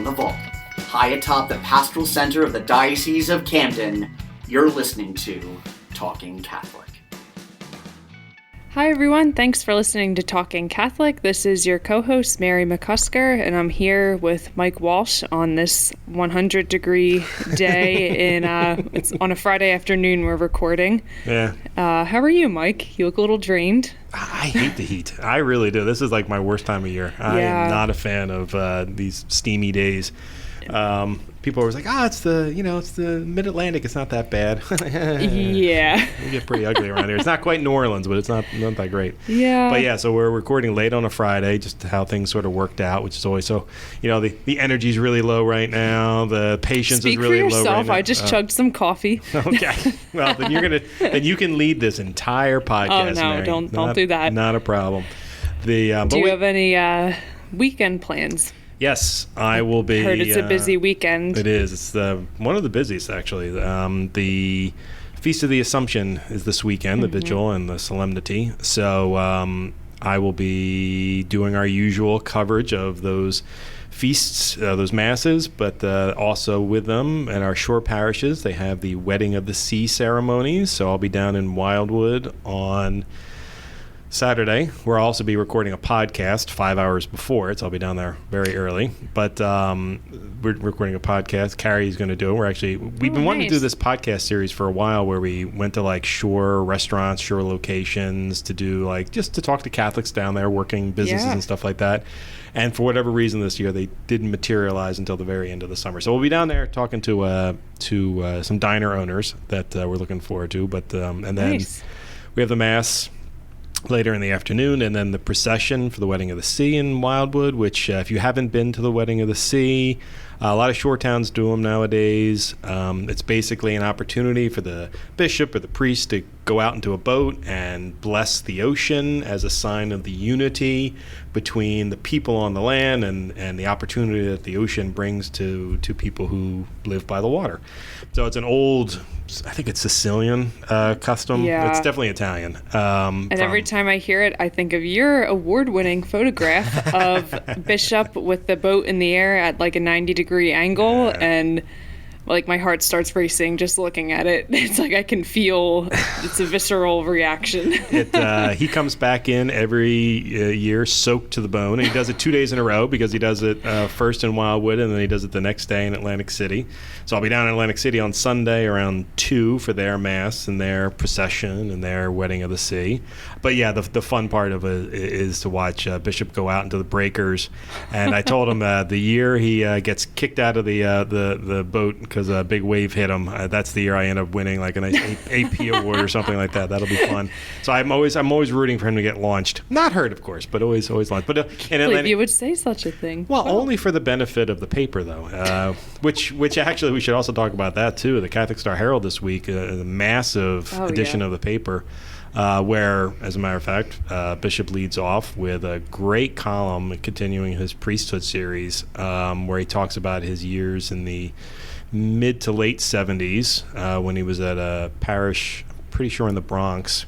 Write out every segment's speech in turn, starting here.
the vault. High atop the pastoral center of the Diocese of Camden, you're listening to Talking Catholic. Hi everyone, thanks for listening to Talking Catholic. This is your co-host Mary McCusker, and I'm here with Mike Walsh on this 100-degree day it's on a Friday afternoon we're recording. Yeah. How are you, Mike? You look a little drained. I hate the heat. I really do. This is like my worst time of year. I am not a fan of these steamy days. People are always like, it's the mid-Atlantic. It's not that bad. Yeah. We get pretty ugly around here. It's not quite New Orleans, but it's not that great. Yeah. But yeah, so we're recording late on a Friday, just how things sort of worked out, which is always so, the energy's really low right now. The patience is really low right now. Speak for yourself. I just chugged some coffee. Okay. Well, then you can lead this entire podcast. Oh, no, Mary. don't do that. Not a problem. Do you have any weekend plans? Yes, I will be. Heard it's a busy weekend. It is. It's one of the busiest, actually. The Feast of the Assumption is this weekend, the vigil and the solemnity. So I will be doing our usual coverage of those feasts, those masses, but also with them in our shore parishes, they have the Wedding of the Sea ceremonies. So I'll be down in Wildwood on Saturday, where I'll also be recording a podcast 5 hours before it, so I'll be down there very early. But we're recording a podcast. Carrie's going to do it. We've been wanting to do this podcast series for a while, where we went to like shore restaurants, shore locations to do just to talk to Catholics down there working businesses and stuff like that. And for whatever reason this year, they didn't materialize until the very end of the summer. So we'll be down there talking to some diner owners that we're looking forward to. But and then we have the Mass later in the afternoon, and then the procession for the Wedding of the Sea in Wildwood, which if you haven't been to the Wedding of the Sea, a lot of shore towns do them nowadays. It's basically an opportunity for the bishop or the priest to go out into a boat and bless the ocean as a sign of the unity between the people on the land and the opportunity that the ocean brings to people who live by the water. So it's an old, I think it's Sicilian custom. Yeah. It's definitely Italian. And every time I hear it, I think of your award-winning photograph of Bishop with the boat in the air at like a 90-degree angle, and my heart starts racing just looking at it. It's like I can feel it's a visceral reaction. He comes back in every year soaked to the bone, and he does it 2 days in a row because he does it first in Wildwood, and then he does it the next day in Atlantic City. So I'll be down in Atlantic City on Sunday around 2 for their Mass and their procession and their Wedding of the Sea. But yeah, the fun part of it is to watch Bishop go out into the breakers. And I told him the year he gets kicked out of the boat because a big wave hit him, that's the year I end up winning like an AP award or something like that. That'll be fun. So I'm always rooting for him to get launched. Not hurt, of course, but always launched. But I can't believe you would say such a thing. Well, only for the benefit of the paper, though. Which actually we should also talk about that too. The Catholic Star Herald this week, a massive edition of the paper, where, as a matter of fact, Bishop leads off with a great column continuing his priesthood series, where he talks about his years in the mid to late 70s when he was at a parish, pretty sure in the Bronx,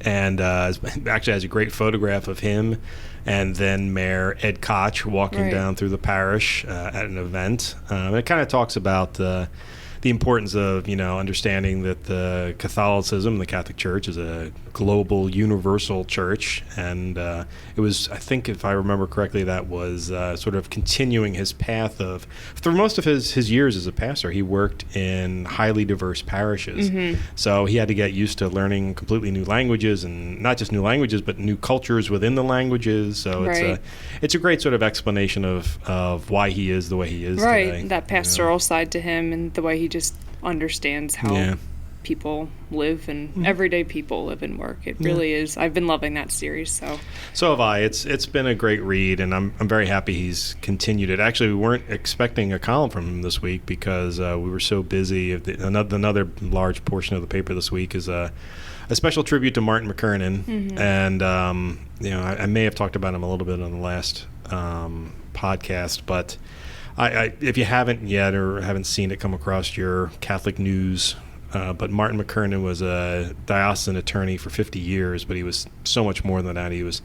and actually has a great photograph of him and then Mayor Ed Koch walking down through the parish at an event. It kind of talks about the importance of understanding that the Catholicism, the Catholic Church, is a global, universal church, and it was, I think, if I remember correctly, that was sort of continuing his path of, through most of his years as a pastor, he worked in highly diverse parishes, so he had to get used to learning completely new languages, and not just new languages, but new cultures within the languages. So it's a great sort of explanation of why he is the way he is today. That pastoral side to him, and the way he just understands how people live and everyday people live and work. It really is. I've been loving that series. So have I. It's been a great read, and I'm very happy he's continued it. Actually, we weren't expecting a column from him this week because we were so busy. Another large portion of the paper this week is a special tribute to Martin McKernan, and I may have talked about him a little bit on the last podcast, but if you haven't yet or haven't seen it come across your Catholic news, but Martin McKernan was a diocesan attorney for 50 years, but he was so much more than that. He was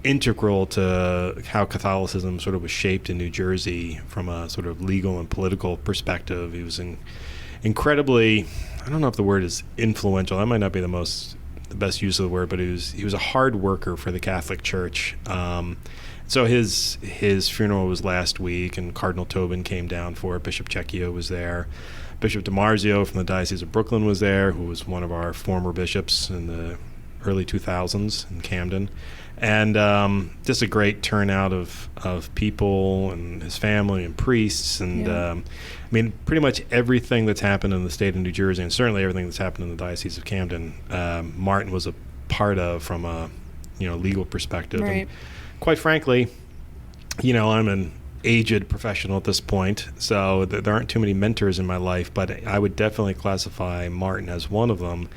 integral to how Catholicism sort of was shaped in New Jersey from a sort of legal and political perspective. He was incredibly, I don't know if the word is influential. That might not be the best use of the word, but he was a hard worker for the Catholic Church. So his funeral was last week, and Cardinal Tobin came down for it. Bishop Cecchio was there. Bishop DiMarzio from the Diocese of Brooklyn was there, who was one of our former bishops in the early 2000s in Camden. And just a great turnout of people and his family and priests. And I mean, pretty much everything that's happened in the state of New Jersey, and certainly everything that's happened in the Diocese of Camden, Martin was a part of from a legal perspective. Right. And quite frankly, I'm an aged professional at this point, so there aren't too many mentors in my life, but I would definitely classify Martin as one of them.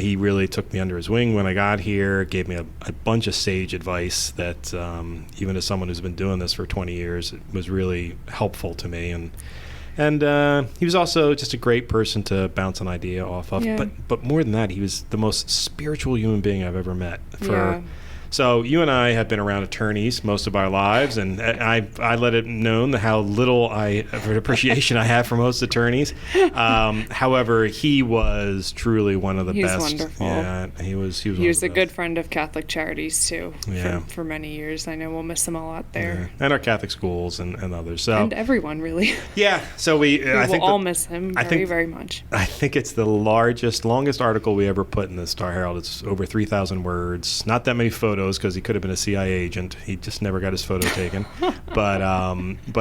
He really took me under his wing when I got here, gave me a bunch of sage advice that even as someone who's been doing this for 20 years, it was really helpful to me. And he was also just a great person to bounce an idea off of. Yeah. But more than that, he was the most spiritual human being I've ever met. Yeah. So you and I have been around attorneys most of our lives, and I let it known how little of an appreciation I have for most attorneys. However, he was truly one of the best. He's wonderful. Yeah, he was a good friend of Catholic Charities too. Yeah. For many years. I know we'll miss him a lot there. Yeah. And our Catholic schools and others. So and everyone really. Yeah. So I think we'll all miss him very much. I think it's the longest article we ever put in the Star Herald. It's over 3,000 words. Not that many photos, because he could have been a CIA agent. He just never got his photo taken. But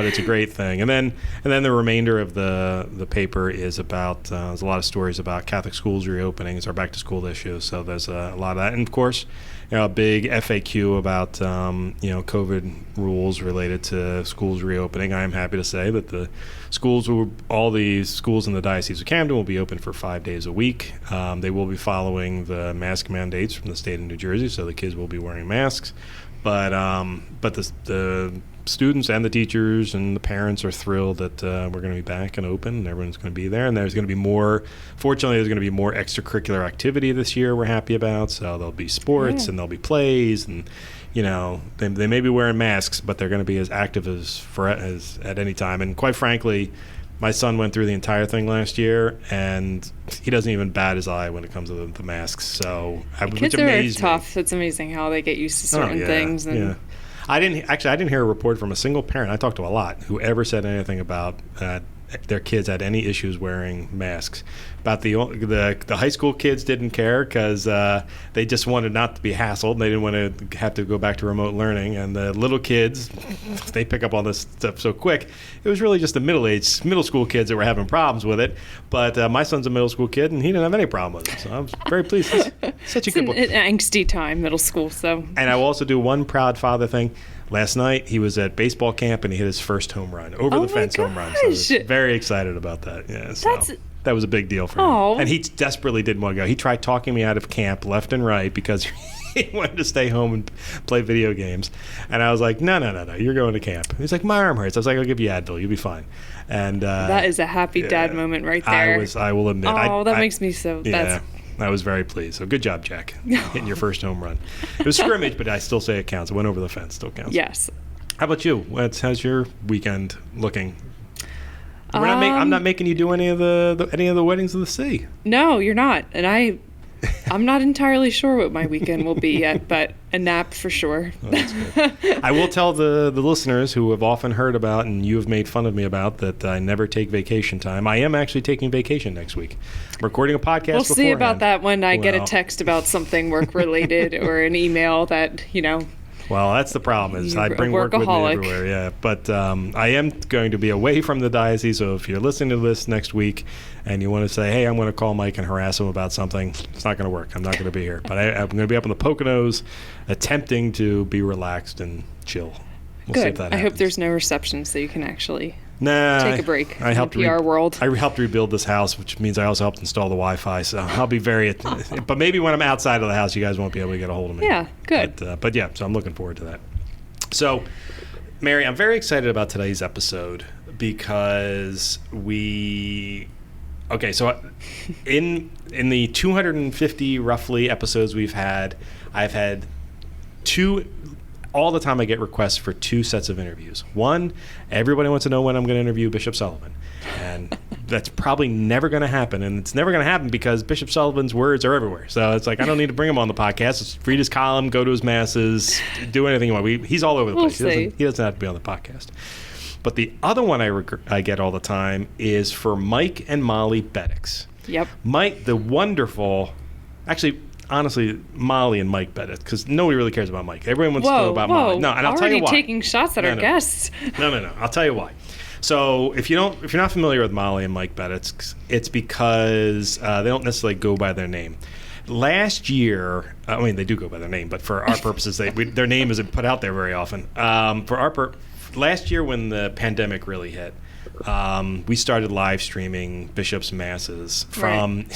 it's a great thing. And then the remainder of the paper is about there's a lot of stories about Catholic schools reopening. It's our back to school issue. So there's a lot of that. And of course, a big FAQ about COVID rules related to schools reopening. I am happy to say that all the schools in the Diocese of Camden will be open for 5 days a week. They will be following the mask mandates from the state of New Jersey, so the kids will be wearing masks. But the students and the teachers and the parents are thrilled that we're going to be back and open, and everyone's going to be there. And there's going to be more extracurricular activity this year we're happy about. So there'll be sports and there'll be plays, and they may be wearing masks, but they're going to be as active as at any time. And quite frankly, my son went through the entire thing last year, and he doesn't even bat his eye when it comes to the masks. So kids are tough. It's amazing how they get used to certain things. And I didn't hear a report from a single parent. I talked to a lot who ever said anything about their kids had any issues wearing masks. About the high school kids didn't care because they just wanted not to be hassled. They didn't want to have to go back to remote learning. And the little kids, they pick up on this stuff so quick. It was really just the middle school kids that were having problems with it. But my son's a middle school kid, and he didn't have any problem with it. So I was very pleased. Such a good boy. An angsty time, middle school. So. And I will also do one proud father thing. Last night, he was at baseball camp, and he hit his first home run, over-the-fence home run. So I was very excited about that. Yeah, so that was a big deal for him. And he desperately didn't want to go. He tried talking me out of camp left and right because he wanted to stay home and play video games. And I was like, no, you're going to camp. He's like, my arm hurts. I was like, I'll give you Advil. You'll be fine. And that is a happy dad moment right there. I will admit. That makes me so... Yeah. I was very pleased. So good job, Jack, hitting your first home run. It was scrimmage, but I still say it counts. It went over the fence. Still counts. Yes. How about you? How's your weekend looking? I'm not making you do any of the weddings of the sea. No, you're not. And I'm not entirely sure what my weekend will be yet, but a nap for sure. Oh, that's good. I will tell the listeners who have often heard about, and you have made fun of me about, that I never take vacation time. I am actually taking vacation next week. I'm recording a podcast We'll see about that when I get a Well. text about something work-related or an email that, Well, that's the problem, is I bring work with me workaholic. everywhere, yeah. But I am going to be away from the diocese, so if you're listening to this next week and you want to say, hey, I'm going to call Mike and harass him about something, it's not going to work. I'm not going to be here. But I'm going to be up in the Poconos attempting to be relaxed and chill. We'll see if Good. that I hope happens. there's no reception so you can actually take a break I helped in the PR world. I helped rebuild this house, which means I also helped install the Wi-Fi. So I'll be but maybe when I'm outside of the house, you guys won't be able to get a hold of me. Yeah, good. But yeah, so I'm looking forward to that. So, Mary, I'm very excited about today's episode because so in the 250 roughly episodes we've had, I've had all the time I get requests for 2 sets of interviews. One, everybody wants to know when I'm going to interview Bishop Sullivan. And that's probably never going to happen. And it's never going to happen because Bishop Sullivan's words are everywhere. So it's like, I don't need to bring him on the podcast. Just read his column, go to his masses, do anything you want. He's all over the place. He doesn't have to be on the podcast. But the other one I get all the time is for Mike and Molly Bedics. Yep. Mike, the wonderful, actually, honestly, Molly and Mike Bedics, because nobody really cares about Mike. Everyone wants to know about Molly. No, and I'll tell you why. Already taking shots at our guests. No. I'll tell you why. So if you're not familiar with Molly and Mike Bedics, it's because they don't necessarily go by their name. Last year, I mean, they do go by their name, but for our purposes, their name isn't put out there very often. Last year when the pandemic really hit, we started live streaming Bishop's masses from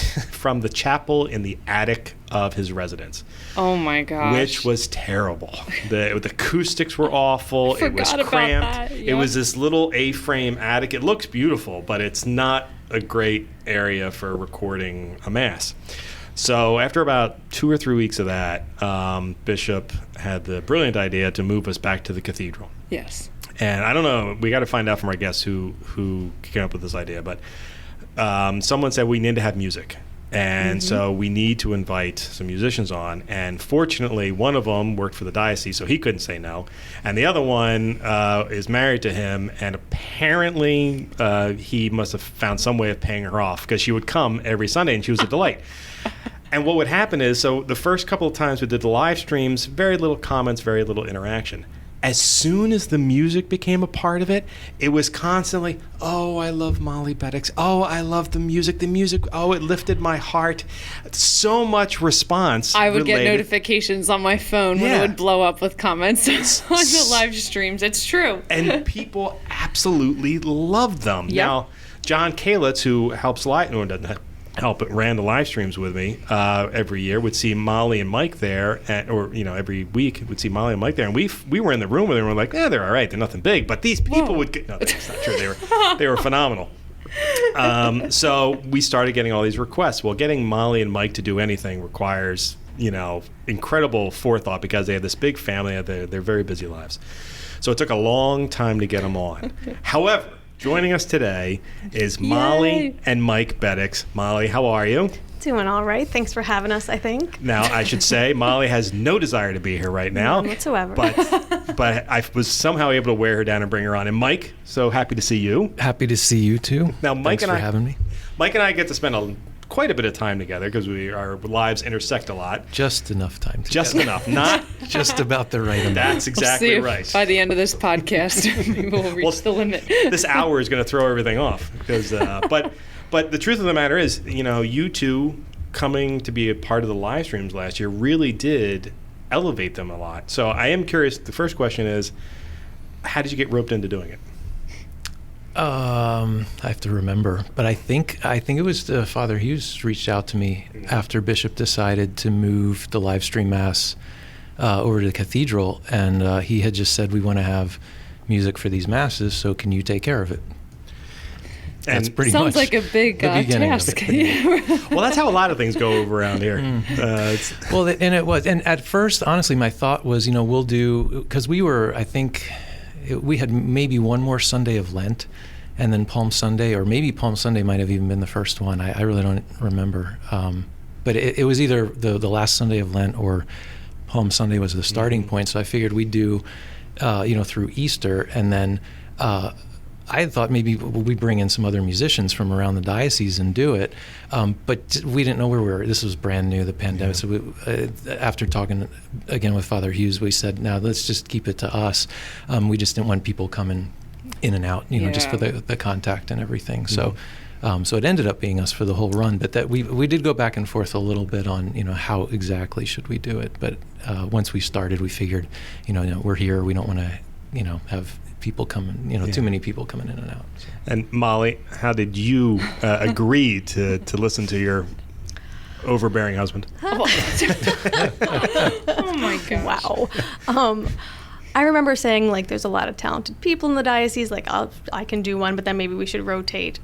the chapel in the attic of his residence. Oh my gosh! Which was terrible. The acoustics were awful. It was cramped. Yep. It was this little A-frame attic. It looks beautiful, but it's not a great area for recording a mass. So after about 2 or 3 weeks of that, Bishop had the brilliant idea to move us back to the cathedral. Yes. And I don't know, we got to find out from our guests who came up with this idea, but someone said we need to have music. And so we need to invite some musicians on. And fortunately, one of them worked for the diocese, so he couldn't say no. And the other one is married to him, and apparently he must have found some way of paying her off because she would come every Sunday, and she was a delight. And what would happen is, so the first couple of times we did the live streams, very little comments, very little interaction. As soon as the music became a part of it, it was constantly, oh, I love Molly Bedics. Oh, I love the music. The music, oh, it lifted my heart. So much response. I would get notifications on my phone when it would blow up with comments on the live streams. It's true. And people absolutely loved them. Yep. Now, John Kalitz, who helps ran the live streams with me every year, would see Molly and Mike there, every week would see Molly and Mike there, and we were in the room with them and we're like, they're all right, they're nothing big, but these people would get, no, that's not true, they were phenomenal. So we started getting all these requests. Well, getting Molly and Mike to do anything requires, incredible forethought because they have this big family, they're very busy lives. So it took a long time to get them on. However, joining us today is Molly and Mike Bedics. Molly, how are you? Doing all right. Thanks for having us, I think. Now, I should say, Molly has no desire to be here right now. None whatsoever. But I was somehow able to wear her down and bring her on. And Mike, so happy to see you. Happy to see you, too. Now, Thanks for having me. Mike and I get to spend quite a bit of time together because our lives intersect a lot. Just enough time together. Just enough. Not just about the right amount. That's exactly we'll see right. By the end of this podcast, maybe we'll reach the limit. This hour is going to throw everything off. Because, but the truth of the matter is, you two coming to be a part of the live streams last year really did elevate them a lot. So I am curious. The first question is, how did you get roped into doing it? I have to remember, but I think it was Father Hughes reached out to me after Bishop decided to move the live stream mass over to the cathedral, and he had just said, we want to have music for these masses, so can you take care of it? That's pretty sounds much like a big task. Well, that's how a lot of things go around here. Well, and it was, and at first, honestly, my thought was, we'll do, because we had maybe one more Sunday of Lent, and then Palm Sunday, or maybe Palm Sunday might have even been the first one. I really don't remember. But it was either the last Sunday of Lent or Palm Sunday was the starting point. So I figured we'd do, through Easter, and then I thought maybe we'd bring in some other musicians from around the diocese and do it. But we didn't know where we were. This was brand new, the pandemic. Yeah. So after talking again with Father Hughes, we said, now let's just keep it to us. We just didn't want people coming in and out, just for the contact and everything. So so it ended up being us for the whole run. But that we did go back and forth a little bit on, how exactly should we do it. But once we started, we figured, we're here. We don't want to, have people coming, too many people coming in and out. So. And Molly, how did you agree to listen to your overbearing husband? Oh my gosh. Wow. I remember saying, like, there's a lot of talented people in the diocese, like, I can do one, but then maybe we should rotate.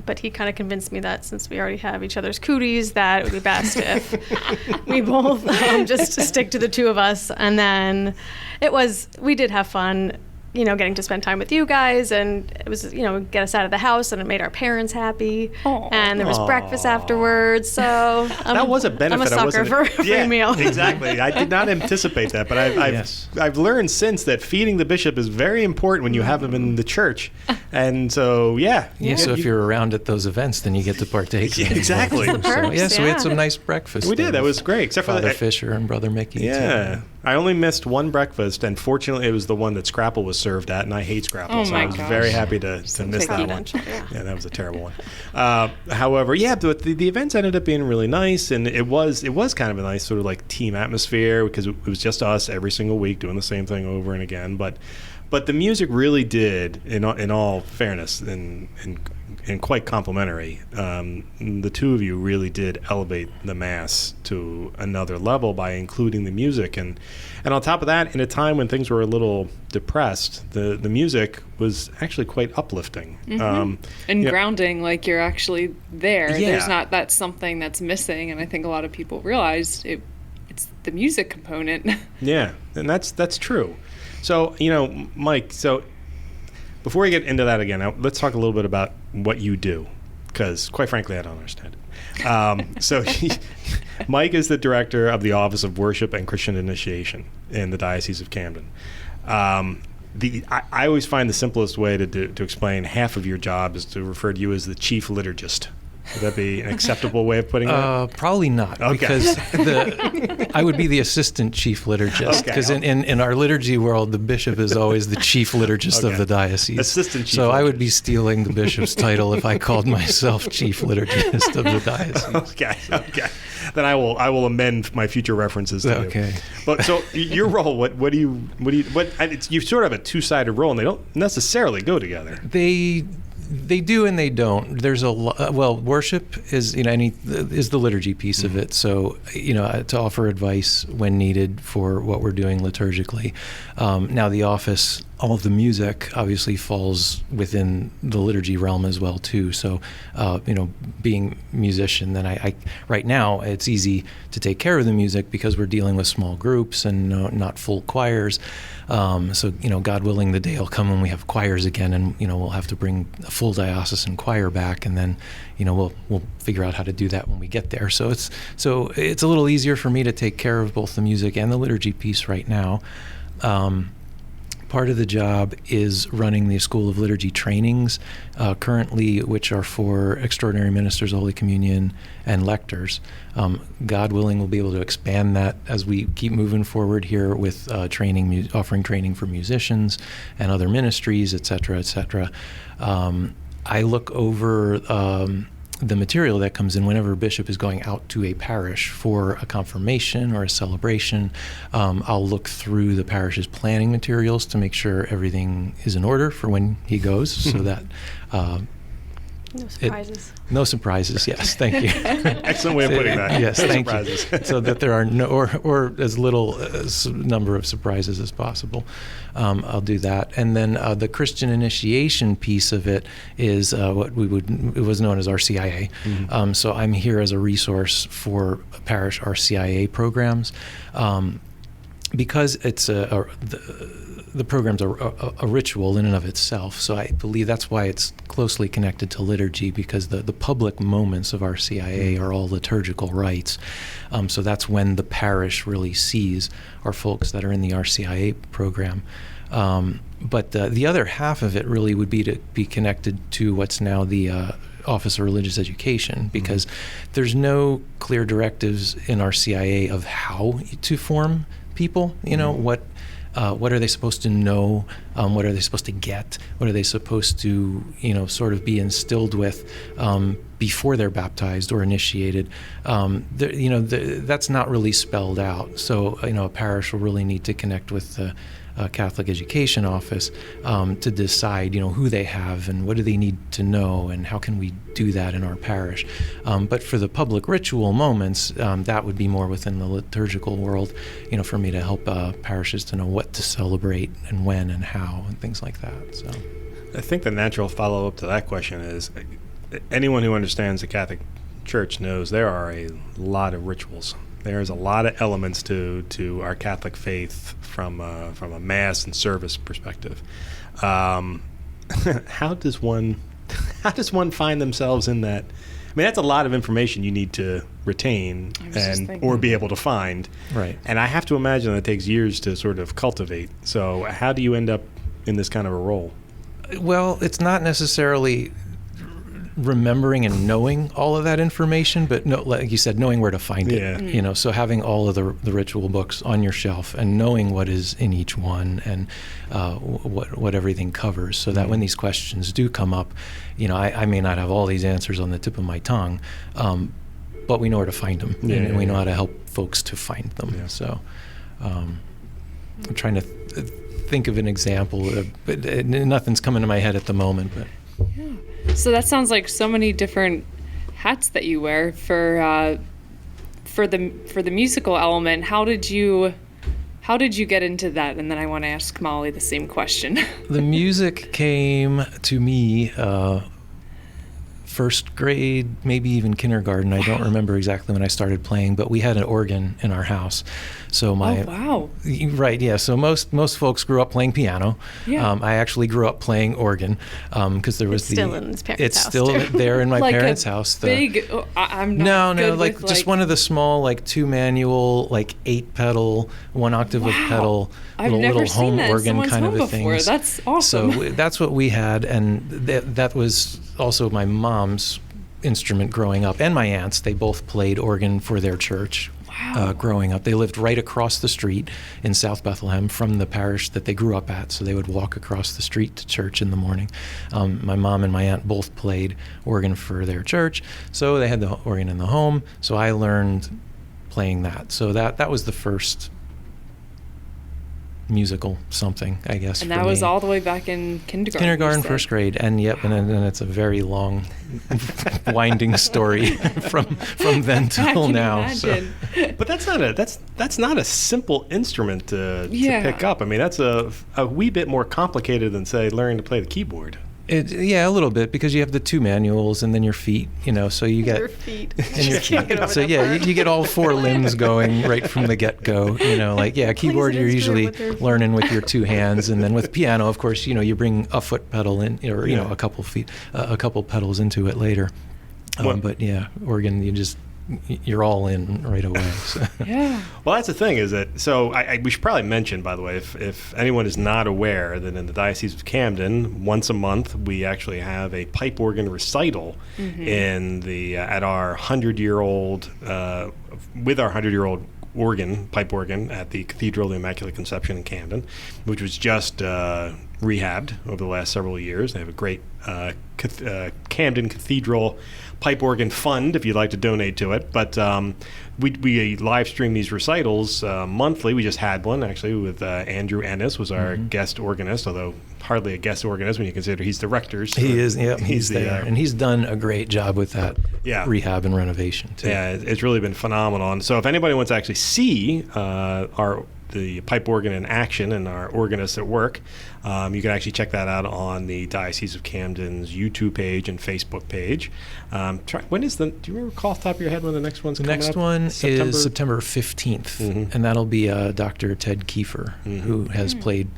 But he kind of convinced me that since we already have each other's cooties, that it would be best if we both just stick to the two of us. And then we did have fun, getting to spend time with you guys, and it was, get us out of the house, and it made our parents happy. Aww. And there was breakfast afterwards, so that was a benefit. I'm a sucker for a free meal. Exactly. I did not anticipate that, but I've learned since that feeding the bishop is very important when you have him in the church, and so so if you're around at those events, then you get to partake. Exactly. So we had some nice breakfast. We did. That was great, except Father for Fisher and Brother Mickey. Yeah. Too. I only missed one breakfast, and fortunately, it was the one that Scrapple was served at, and I hate Scrapple, so I was very happy to miss that one. Yeah, that was a terrible one. However, but the events ended up being really nice, and it was kind of a nice sort of like team atmosphere because it was just us every single week doing the same thing over and again. But the music really did, in all fairness, and quite complimentary. The two of you really did elevate the Mass to another level by including the music, and on top of that, in a time when things were a little depressed, the music was actually quite uplifting. And grounding, like you're actually there. Yeah. There's not that something that's missing, and I think a lot of people realized it's the music component. Yeah, and that's true. So, Mike, before we get into that again, let's talk a little bit about what you do, because quite frankly, I don't understand it. Mike is the director of the Office of Worship and Christian Initiation in the Diocese of Camden. I always find the simplest way to explain half of your job is to refer to you as the chief liturgist. Would that be an acceptable way of putting it? Probably not, because I would be the assistant chief liturgist, because in our liturgy world, the bishop is always the chief liturgist of the diocese. Assistant chief So liturgist. I would be stealing the bishop's title if I called myself chief liturgist of the diocese. Okay. Then I will amend my future references to you. Okay. But so your role, what do you you sort of have a two-sided role, and they don't necessarily go together. They do and they don't. There's worship is is the liturgy piece of it. So to offer advice when needed for what we're doing liturgically. Now the office, all of the music obviously falls within the liturgy realm as well too. So being musician, then I right now it's easy to take care of the music because we're dealing with small groups and not full choirs. So God willing, the day will come when we have choirs again, and we'll have to bring a full diocesan choir back, and then we'll figure out how to do that when we get there. So it's a little easier for me to take care of both the music and the liturgy piece right now. Part of the job is running the School of Liturgy trainings, currently, which are for extraordinary ministers of Holy Communion and lectors. God willing, we'll be able to expand that as we keep moving forward here with offering training for musicians and other ministries, et cetera, et cetera. I look over the material that comes in whenever a bishop is going out to a parish for a confirmation or a celebration. I'll look through the parish's planning materials to make sure everything is in order for when he goes, so that no surprises. No surprises. Yes, thank you. Excellent way of putting that. Yes, no thank surprises. you. So that there are no or as little number of surprises as possible. I'll do that, and then the Christian initiation piece of it is what it was known as RCIA. Mm-hmm. So I'm here as a resource for parish RCIA programs, because it's the programs are a ritual in and of itself. So I believe that's why it's closely connected to liturgy, because the public moments of RCIA are all liturgical rites. So that's when the parish really sees our folks that are in the RCIA program. But the other half of it really would be to be connected to what's now the Office of Religious Education, because there's no clear directives in RCIA of how to form people. What are they supposed to know? What are they supposed to get? What are they supposed to, sort of be instilled with before they're baptized or initiated? That's not really spelled out. So, a parish will really need to connect with the Catholic Education Office to decide, who they have and what do they need to know and how can we do that in our parish. But for the public ritual moments, that would be more within the liturgical world, for me to help parishes to know what to celebrate and when and how and things like that. So I think the natural follow-up to that question is anyone who understands the Catholic Church knows there are a lot of rituals. There's a lot of elements to our Catholic faith from a mass and service perspective. How does one find themselves in that? I mean, that's a lot of information you need to retain or be able to find. Right. And I have to imagine that it takes years to sort of cultivate. So how do you end up in this kind of a role? Well, it's not necessarily remembering and knowing all of that information, but like you said, knowing where to find it. Yeah. So having all of the ritual books on your shelf and knowing what is in each one and what everything covers, so that when these questions do come up, I may not have all these answers on the tip of my tongue, but we know where to find them, and we know how to help folks to find them. Yeah. So I'm trying to think of an example, but nothing's coming to my head at the moment. But yeah. So that sounds like so many different hats that you wear for the musical element. How did you get into that? And then I want to ask Molly the same question. The music came to me first grade, maybe even kindergarten. I don't remember exactly when I started playing, but we had an organ in our house. So oh, wow. Right, yeah. So most folks grew up playing piano. Yeah. I actually grew up playing organ because there was it's still in his parents' it's house still too. There in my like parents' house. I'm not no, like just one of the small, like 2-manual, like 8-pedal, 1 octave of pedal, little home organ kind of a thing. That's awesome. So that's what we had, and that was also my mom's instrument growing up, and my aunts. They both played organ for their church. Wow. Growing up. They lived right across the street in South Bethlehem from the parish that they grew up at, so they would walk across the street to church in the morning. My mom and my aunt both played organ for their church, so they had the organ in the home, so I learned playing that. So that was the first musical something, I guess. And that was all the way back in kindergarten, first grade, and yep, and then it's a very long, winding story from then till now. So. But that's not a simple instrument to pick up. I mean, that's a wee bit more complicated than, say, learning to play the keyboard. A little bit, because you have the 2 manuals and then your feet, so you get your feet. And your feet. So you get all 4 limbs going right from the get-go. Keyboard you're usually learning with your 2 hands, and then with piano, of course, you bring a foot pedal in, or a couple pedals into it later. But organ, you're all in right away. So. Yeah. Well, that's the thing, is that, so we should probably mention, by the way, if anyone is not aware, that in the Diocese of Camden, once a month, we actually have a pipe organ recital in at our 100-year-old, with our 100-year-old pipe organ at the Cathedral of the Immaculate Conception in Camden, which was just rehabbed over the last several years. They have a great Camden Cathedral pipe organ fund if you'd like to donate to it. But we live stream these recitals monthly. We just had one actually with Andrew Ennis was our guest organist, although hardly a guest organist when you consider he's the rector. So he is, yeah, he's there, and he's done a great job with that rehab and renovation too. Yeah, it's really been phenomenal. And so if anybody wants to actually see the pipe organ in action and our organists at work, you can actually check that out on the Diocese of Camden's YouTube page and Facebook page. When is do you recall off the top of your head when the next one's coming up? The next one is September 15th, and that'll be Dr. Ted Kiefer, who has played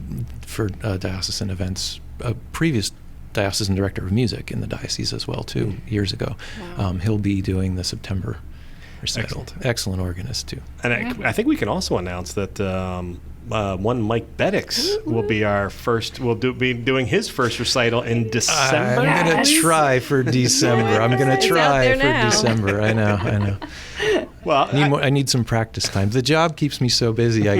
for diocesan events, a previous diocesan director of music in the diocese as well, too, years ago. Wow. He'll be doing the September recital. Excellent organist, too. And I think we can also announce that one Mike Bedics will be our first. Be doing his first recital in December. I'm going to try for December. I'm going to try for December. I know. Well, I need some practice time. The job keeps me so busy. I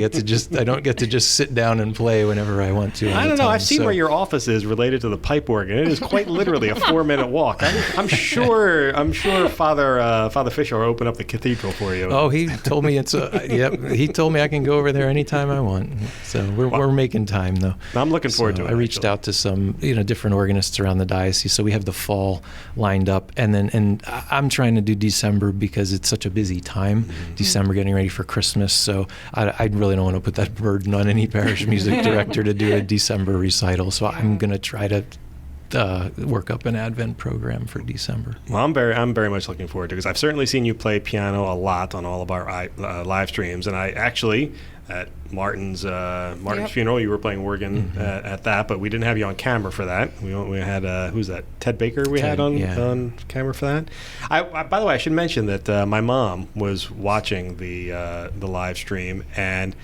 don't get to just sit down and play whenever I want to. I don't know. I've seen where your office is related to the pipe organ. It is quite literally a 4-minute walk. I'm sure Father Fisher will open up the cathedral for you. Oh, he told me he told me I can go over there anytime I want. So we're making time though. I'm looking forward to it. I reached out to some different organists around the diocese. So we have the fall lined up, and I'm trying to do December because it's such a busy time. Mm-hmm. December, getting ready for Christmas. So I really don't want to put that burden on any parish music director to do a December recital. So I'm going to try to work up an Advent program for December. Well, I'm very much looking forward to it because I've certainly seen you play piano a lot on all of our live streams, and I actually at Martin's funeral you were playing organ at that, but we didn't have you on camera for that. We had who's that? Ted Baker had on camera for that. I by the way, I should mention that my mom was watching the live stream, and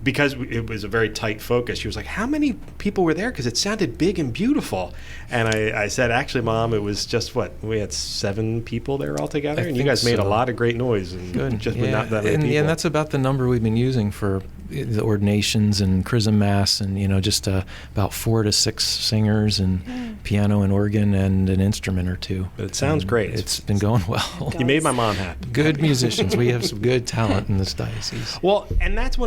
because it was a very tight focus, she was like, how many people were there? Because it sounded big and beautiful. And I said, actually, Mom, it was just we had 7 people there altogether, and you guys made a lot of great noise. And good. Just with not that many people. And that's about the number we've been using for the ordinations and chrism mass, and just about 4 to 6 singers and piano and organ and an instrument or 2. But it sounds great. It's been going well. You made my mom happy. Good musicians. We have some good talent in this diocese. Well, and that's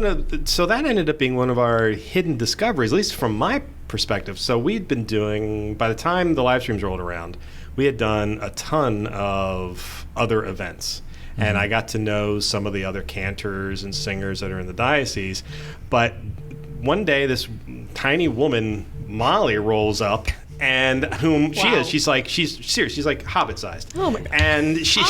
so that ended up being one of our hidden discoveries, at least from my perspective. So we'd been doing, by the time the live streams rolled around, we had done a ton of other events. And I got to know some of the other cantors and singers that are in the diocese. But one day, this tiny woman, Molly, rolls up, and whom she is, she's serious. She's like Hobbit-sized. Oh my God. And she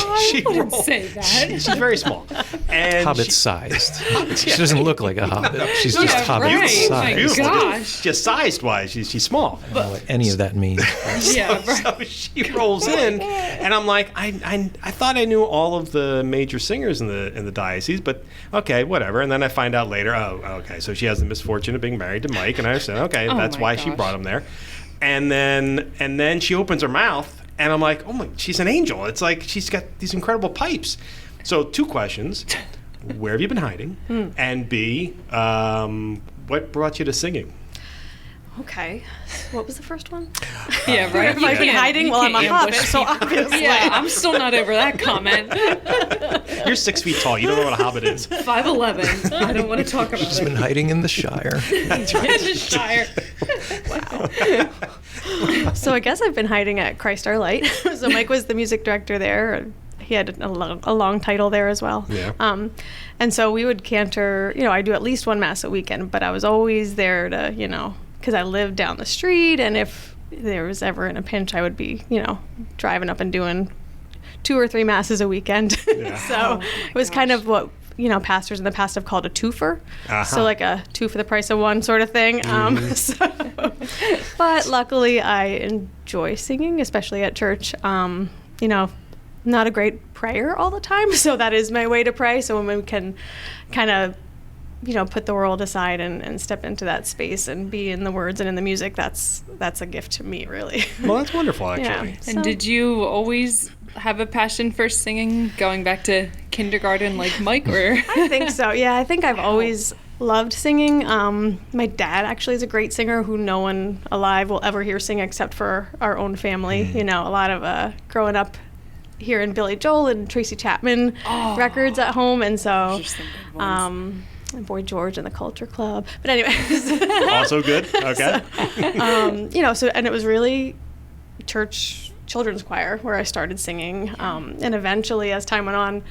wouldn't say that. She's very small. And Hobbit-sized. She doesn't look like a hobbit. She's just Hobbit-sized. Oh my gosh. Just sized-wise, she's small. I don't know what any of that means. So she rolls in, and I'm like, I thought I knew all of the major singers in the diocese, but okay, whatever. And then I find out later, okay, so she has the misfortune of being married to Mike, and I said, okay, that's why she brought him there. And then she opens her mouth, and I'm like, oh my, she's an angel. It's like she's got these incredible pipes. So 2 questions: where have you been hiding? And B, what brought you to singing? Okay. What was the first one? Yeah, right. Have I been hiding? Well, I'm a hobbit, so obviously. Yeah, I'm still not over that comment. You're 6 feet tall. You don't know what a hobbit is. 5'11". I don't want to talk about She's it. been hiding in the Shire. In the Shire. Wow. So I guess I've been hiding at Christ Our Light. So Mike was the music director there. He had a long title there as well. Yeah. And so we would cantor, I do at least 1 mass a weekend, but I was always there to, because I lived down the street, and if there was ever in a pinch, I would be, driving up and doing 2 or 3 masses a weekend. Yeah. So it was kind of what, pastors in the past have called a twofer. Uh-huh. So like a 2 for the price of 1 sort of thing. But luckily I enjoy singing, especially at church. Not a great prayer all the time, so that is my way to pray. So when we can kind of put the world aside and step into that space and be in the words and in the music, that's a gift to me, really. Well, that's wonderful, actually. Yeah, And did you always have a passion for singing, going back to kindergarten like Mike? Or I think so. Yeah, I think I've always loved singing. My dad actually is a great singer who no one alive will ever hear sing except for our own family. A lot of growing up hearing Billy Joel and Tracy Chapman records at home, and so Boy George and the Culture Club. But anyways. Also good. Okay. So and it was really church children's choir where I started singing. And eventually, as time went on,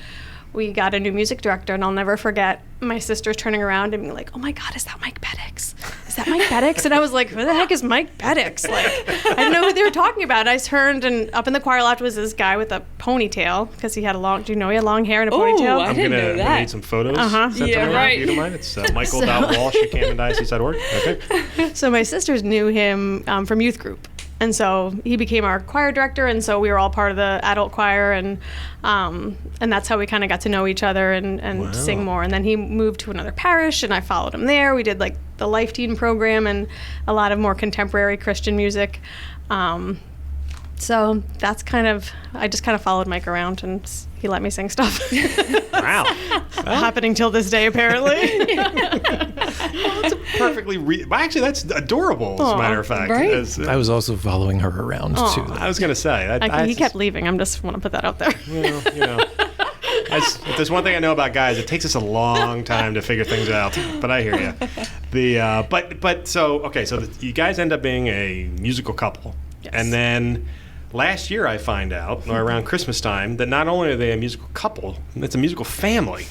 we got a new music director, and I'll never forget my sister turning around and being like, oh my God, is that Mike Bedics? Is that Mike Bedics? And I was like, who the heck is Mike Bedics? Like, I didn't know who they were talking about. I turned, and up in the choir loft was this guy with a ponytail, because he had long hair and a ponytail? I didn't know that. I need some photos. Uh-huh. Yeah, right. You don't mind? It's Michael.Walsh at CamdenDiocese.org. Okay. So my sisters knew him from youth group. And so he became our choir director, and so we were all part of the adult choir, and that's how we kind of got to know each other and sing more. And then he moved to another parish, and I followed him there. We did like the Life Teen program and a lot of more contemporary Christian music. So that's I just kind of followed Mike around and he let me sing stuff. Wow. Happening till this day, apparently. That's a perfectly actually, that's adorable, as a matter of fact. right? I was also following her around too. I was going to say. He kept leaving. I just want to put that out there. Well, if there's one thing I know about guys, it takes us a long time to figure things out. But I hear you. So you guys end up being a musical couple. Yes. And then last year I find out, or around Christmas time, that not only are they a musical couple, it's a musical family.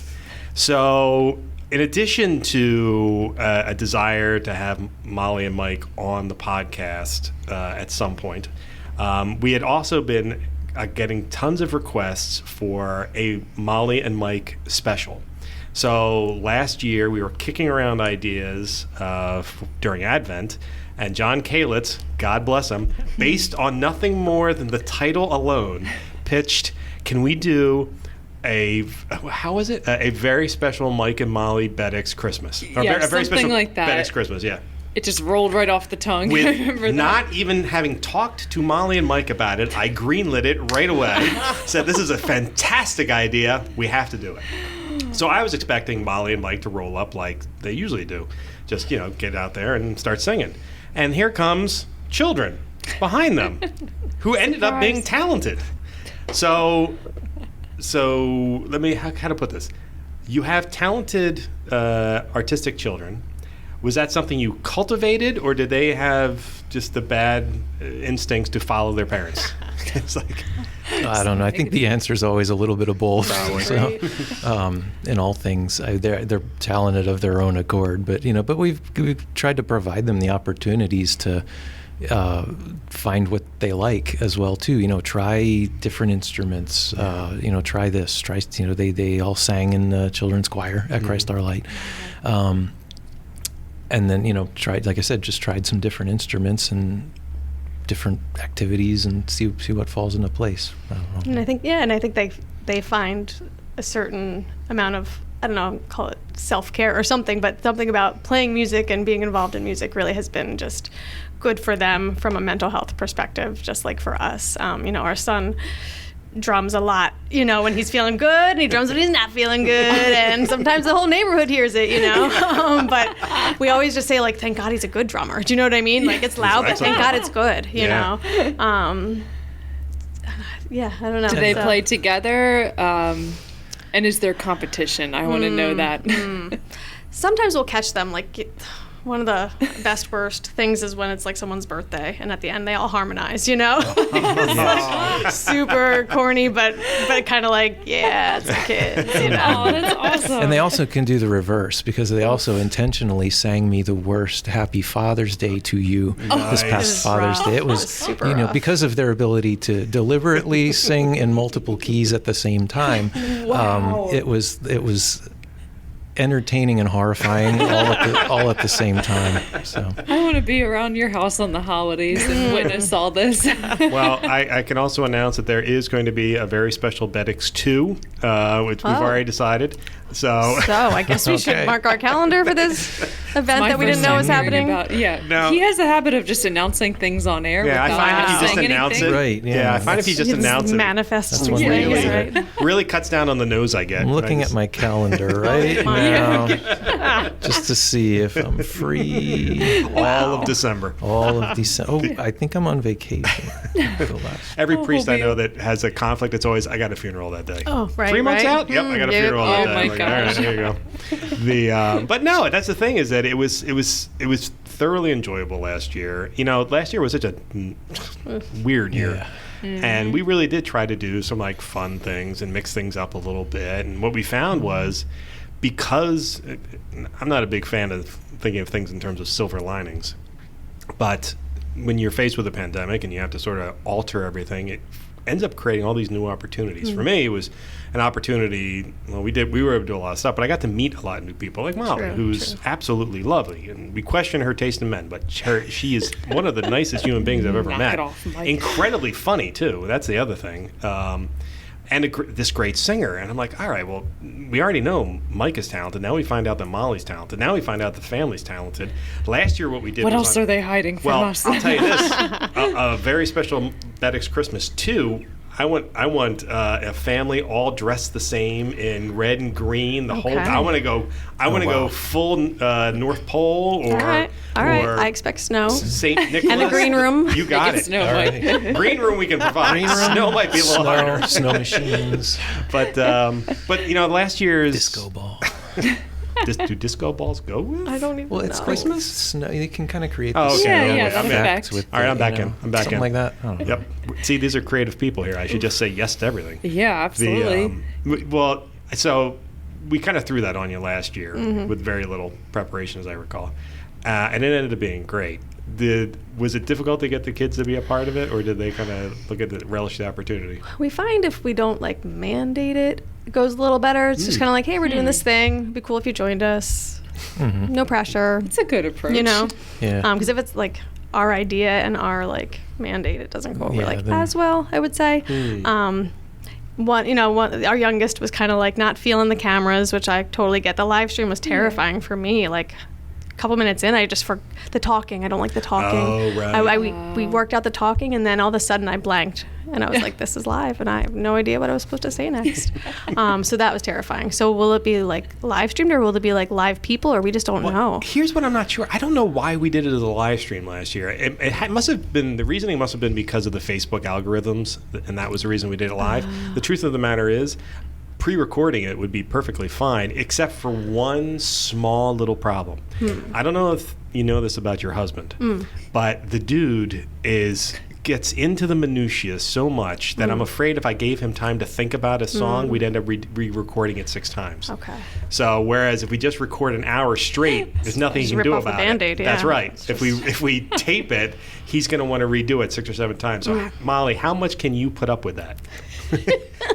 So in addition to a desire to have Molly and Mike on the podcast at some point, we had also been getting tons of requests for a Molly and Mike special. So last year we were kicking around ideas during Advent, and John Kalitz, God bless him, based on nothing more than the title alone, pitched, can we do a very special Mike and Molly Bedics Christmas? Yeah, a very something special like that. Bedics Christmas, yeah. It just rolled right off the tongue. I remember With that. not even having talked to Molly and Mike about it, I greenlit it right away. Said, this is a fantastic idea. We have to do it. So I was expecting Molly and Mike to roll up like they usually do. Just, get out there and start singing. And here comes children behind them who ended up being talented. So let me, how to put this? You have talented artistic children. Was that something you cultivated, or did they have just the bad instincts to follow their parents? It's like, I don't know. I think the answer is always a little bit of both. So, in all things, they're talented of their own accord. But we've tried to provide them the opportunities to find what they like as well too. Try different instruments. Try this. Try. They all sang in the children's choir at Christ Our Light. And then, tried, like I said, just tried some different instruments and different activities and see what falls into place. I don't know. And I think they find a certain amount of, I don't know, call it self-care or something, but something about playing music and being involved in music really has been just good for them from a mental health perspective, just like for us. Our son drums a lot, when he's feeling good, and he drums when he's not feeling good, and sometimes the whole neighborhood hears it, but we always just say, like, thank God he's a good drummer. Do you know what I mean? Like, it's loud, but thank God it's good, you know? I don't know. Do they play together? And is there competition? I want to know that. Sometimes we'll catch them, like, one of the best worst things is when it's like someone's birthday and at the end they all harmonize, super corny, but kind of like, yeah, it's the kids, Oh, that's awesome. And they also can do the reverse, because they also intentionally sang me the worst Happy Father's Day to you this past Father's Day. It was, super rough. because of their ability to deliberately sing in multiple keys at the same time. Wow. It was entertaining and horrifying all at the same time. So I want to be around your house on the holidays and witness all this. Well, I can also announce that there is going to be a very special Bedics 2, which we've already decided. So I guess we should mark our calendar for this event that we didn't know was happening. No. He has a habit of just announcing things on air. Yeah, I without find if you just saying announce anything. it, Right, yeah. I find if you just announce it, manifests That's one way to do it. really cuts down on the nose I get. I'm looking at my calendar right now just to see if I'm free. All of December. All of December. Oh, I think I'm on vacation. Every priest I know that has a conflict, it's always, I got a funeral that day. Oh, right. 3 months out? Yep, I got a funeral that day. my I'm like, all right, gosh. there you go. But no, that's the thing, is that it was thoroughly enjoyable last year. Last year was such a weird year. Yeah. And we really did try to do some like fun things and mix things up a little bit. And what we found was, because I'm not a big fan of thinking of things in terms of silver linings, but when you're faced with a pandemic and you have to sort of alter everything, it ends up creating all these new opportunities. For me, it was an opportunity. Well, we were able to do a lot of stuff, but I got to meet a lot of new people, like Molly, who's absolutely lovely. And we question her taste in men, but she is one of the nicest human beings I've ever Knock met. it off, Mike. Incredibly funny too. That's the other thing. and this great singer. And I'm like, all right, well, we already know Mike is talented. Now we find out that Molly's talented. Now we find out the family's talented. Last year, what we did What was else are they hiding from us? I'll tell you this. A very special Bedics Christmas 2, I want a family all dressed the same in red and green. I want to go full North Pole or all right. I expect snow. St. Nicholas and a green room. You got it. Snow white. Green room we can provide. Green room, snow might be a little harder. Snow machines. But last year's Disco ball. Do disco balls go with? I don't even know. Well, it's Christmas. Snow. You can kind of create. Oh, okay. Yeah, I'm that's in. fact. All right, I'm back in. Something like that. I don't know. Yep. See, these are creative people here. I should just say yes to everything. Yeah, absolutely. So we kind of threw that on you last year with very little preparation, as I recall, and it ended up being great. Was it difficult to get the kids to be a part of it, or did they kind of look at relish the opportunity? We find if we don't mandate it, it goes a little better. It's just kind of like, hey, we're doing this thing. It'd be cool if you joined us. No pressure. It's a good approach. Yeah. Because if it's our idea and our mandate, it doesn't go over as well, I would say. Our youngest was kind of not feeling the cameras, which I totally get. The live stream was terrifying for me. A couple minutes in, I just for the talking. I don't like the talking. Oh, right. We worked out the talking, and then all of a sudden I blanked, and I was like, "This is live," and I have no idea what I was supposed to say next. So that was terrifying. So will it be live streamed, or will it be live people, or we just don't know? Here's what I'm not sure. I don't know why we did it as a live stream last year. It must have been the reasoning must have been because of the Facebook algorithms, and that was the reason we did it live. The truth of the matter is, pre-recording it would be perfectly fine, except for one small little problem. I don't know if you know this about your husband, but the dude gets into the minutiae so much that I'm afraid if I gave him time to think about a song, we'd end up re-recording it 6 times. Okay. So whereas if we just record an hour straight, there's nothing you can do about it. Band-Aid, That's right. If we tape it, he's going to want to redo it 6 or 7 times. So Molly, how much can you put up with that?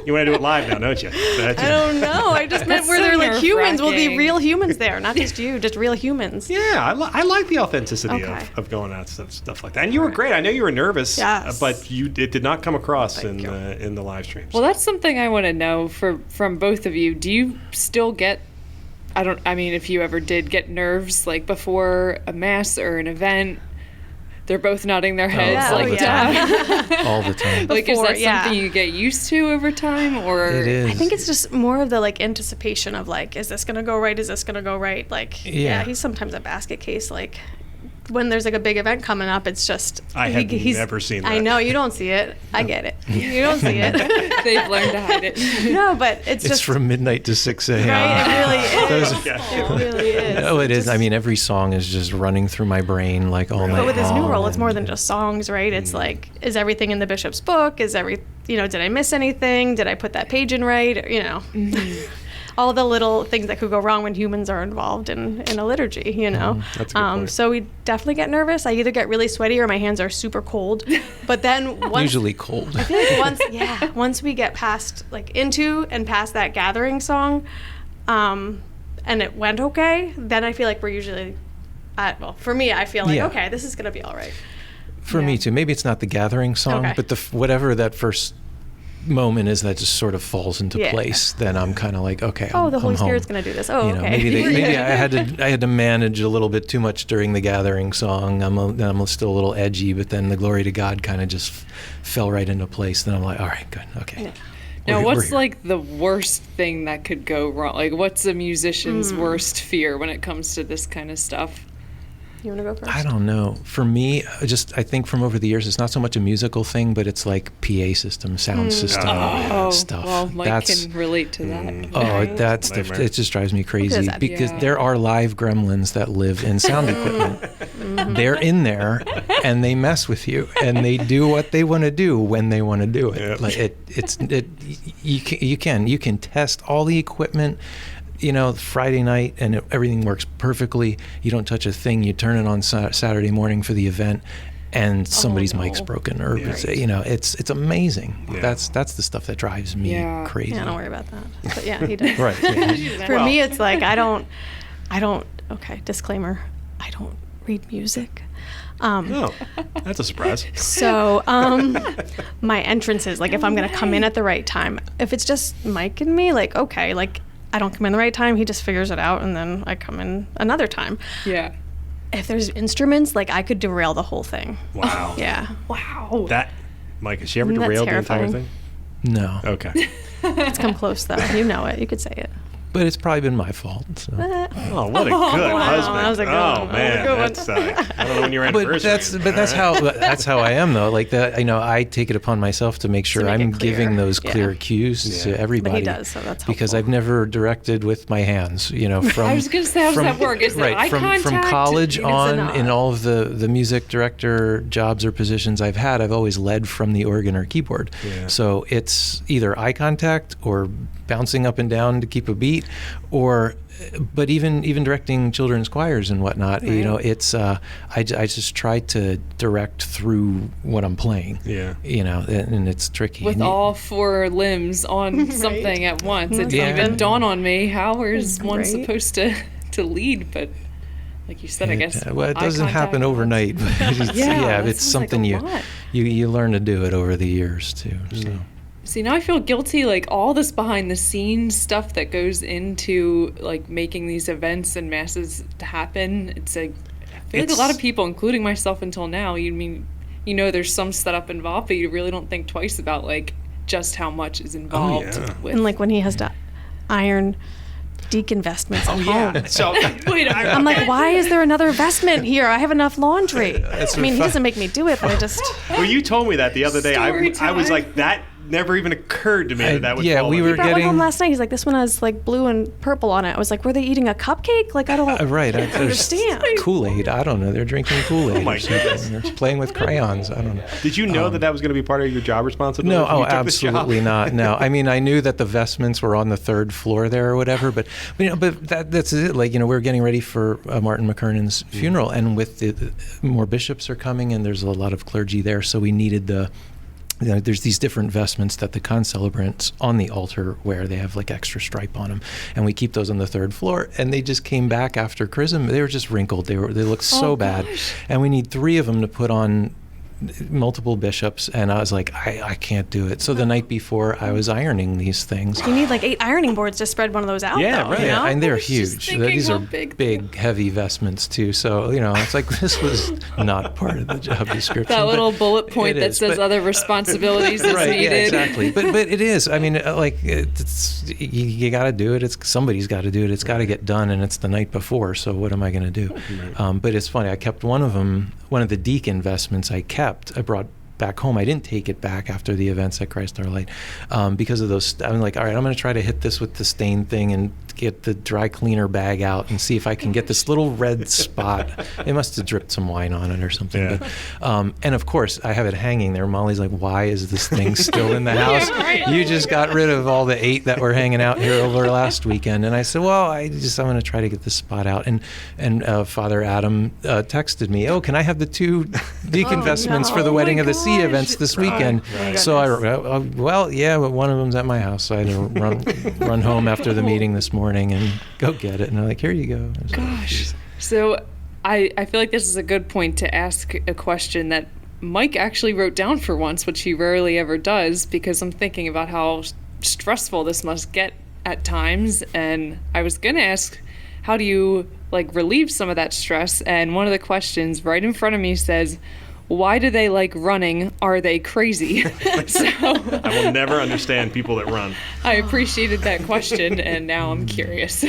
You want to do it live now, don't you? I don't know. I just meant where they're humans. Will be real humans there, not just real humans. Yeah, I like the authenticity of going out stuff like that. And you were great. I know you were nervous, but it did not come across in the live streams. Well, that's something I want to know from both of you. Do you still get? If you ever did get nerves before a mass or an event. They're both nodding their heads all the time. All the time. Is that something you get used to over time, or it is? I think it's just more of the anticipation of is this gonna go right? Is this gonna go right? He's sometimes a basket case. When there's a big event coming up, it's just I have never seen that. I know you don't see it. I get it. You don't see it. They've learned to hide it. No, but it's just from midnight to 6 a.m. Right, it really is. It really is. No, it is. Every song is just running through my brain all night long. But with this new role, it's more than just songs, right? It's is everything in the bishop's book? Did I miss anything? Did I put that page in right? All the little things that could go wrong when humans are involved in a liturgy, That's a good point. So we definitely get nervous. I either get really sweaty or my hands are super cold. But then usually cold. I feel once we get past into and past that gathering song, and it went okay, then I feel we're usually for me, I feel okay, this is gonna be all right. For me too. Maybe it's not the gathering song, but whatever that first moment is that just sort of falls into place, then I'm kind of okay. The Holy I'm Spirit's home. going to do this. Okay. Maybe I had to manage a little bit too much during the gathering song. I'm still a little edgy, but then the glory to God kind of just fell right into place. Then I'm all right, good, okay. Yeah. Now, what's the worst thing that could go wrong? What's a musician's worst fear when it comes to this kind of stuff? You want to go first? I don't know. For me, I think from over the years, it's not so much a musical thing, but it's PA system, sound system stuff. Well, Mike can relate to that. That stuff, it just drives me crazy because there are live gremlins that live in sound equipment. They're in there and they mess with you and they do what they want to do when they want to do it. You can test all the equipment. Friday night and everything works perfectly. You don't touch a thing. You turn it on Saturday morning for the event, and somebody's mic's broken, or it's amazing. Yeah. That's the stuff that drives me crazy. Yeah, don't worry about that. But he does. Right. Yeah. For me, it's I don't. Okay, disclaimer. I don't read music. Oh, that's a surprise. So my entrances, like if I'm going to come in at the right time, if it's just Mike and me, like, okay, like I don't come in the right time, he just figures it out, and then I come in another time. Yeah. If there's instruments, like I could derail the whole thing. Wow. Yeah. Wow. Mike, has she ever That's derailed the terrifying. entire thing? No. Okay. It's come close, though. You know it. You could say it. But it's probably been my fault. So. Oh, what a good husband. That was a good oh, one. man. That's, I don't know when your anniversary is. But that's how I am, though. Like that, I take it upon myself to make sure make it I'm clear. giving those Yeah. clear cues to everybody. But he does, so that's because helpful. I've never directed with my hands. From I was going to say, how does that work? Is there eye from contact? college Is it on, not? in all of the music director jobs or positions I've had, I've always led from the organ or keyboard. Yeah. So it's either eye contact or bouncing up and down to keep a beat, but even directing children's choirs and whatnot, it's I just try to direct through what I'm playing. Yeah. And it's tricky. With And all 4 limbs on something at once. It Yeah. didn't even dawn on me. How is one Right. supposed to lead? But like you said, I guess. Well, it eye doesn't happen contact. overnight. But it's, Yeah, that it's sounds like something a lot. you learn to do it over the years too. So. See, now I feel guilty, like all this behind the scenes stuff that goes into like making these events and masses happen. It's like, I feel like a lot of people, including myself until now, there's some setup involved, but you really don't think twice about like just how much is involved. yeah. With, And like when he has to iron deacon vestments at home. So, wait a minute. I'm like, why is there another vestment here? I have enough laundry. I mean, he doesn't make me do it, but I just... well, you told me that the other day. Story I was time. like, that never even occurred to me that would yeah, fall we under were He brought one getting- home last night. He's like, this one has like blue and purple on it. I was like, were they eating a cupcake? Like, I don't Right. understand. Kool-Aid. I don't know. They're drinking Kool-Aid. Oh, my or something. goodness. They're playing with crayons. I don't know. Did you know that was going to be part of your job responsibility? No, when you oh, took this job? absolutely not. No, I mean, I knew that the vestments were on the 3rd floor there or whatever, but that's it. Like, we're getting ready for Martin McKernan's funeral, and with the more bishops are coming, and there's a lot of clergy there, so we needed there's these different vestments that the concelebrants on the altar wear. They have like extra stripe on them, and we keep those on the 3rd floor. And they just came back after chrism. They were just wrinkled. They looked so bad, and we need 3 of them to put on multiple bishops. And I was like, I can't do it. So the night before, I was ironing these things. You need like 8 ironing boards to spread one of those out, Yeah, though, right. you know? And they're was just huge. thinking These how are big heavy vestments too. So it's like this was not part of the job description. that but little bullet point it that is, says but- other responsibilities is Right, needed. yeah, exactly. But it is. I mean, it's you got to do it. Somebody's got to do it. It's got to get done, and it's the night before. So what am I going to do? But it's funny. I kept one of the deacon vestments. I brought back home. I didn't take it back after the events at Christ Our Light because of those. I'm like, all right, I'm going to try to hit this with the stain thing and get the dry cleaner bag out and see if I can get this little red spot. It must have dripped some wine on it or something. Yeah. But, and of course, I have it hanging there. Molly's like, why is this thing still in the house? You just got rid of all the 8 that were hanging out here over last weekend. And I said, well, I'm going to try to get this spot out. And Father Adam texted me, oh, can I have the 2 deacon vestments no. for the Oh Wedding my of the Sea gosh. events this weekend? my So I goodness. well, yeah, but one of them's at my house. So I had to run home after the meeting this morning and go get it. And I'm like, here you go. So, Gosh. So I feel like this is a good point to ask a question that Mike actually wrote down for once, which he rarely ever does, because I'm thinking about how stressful this must get at times. And I was going to ask, how do you like relieve some of that stress? And one of the questions right in front of me says, why do they like running? Are they crazy? So I will never understand people that run. I appreciated that question, and now I'm curious.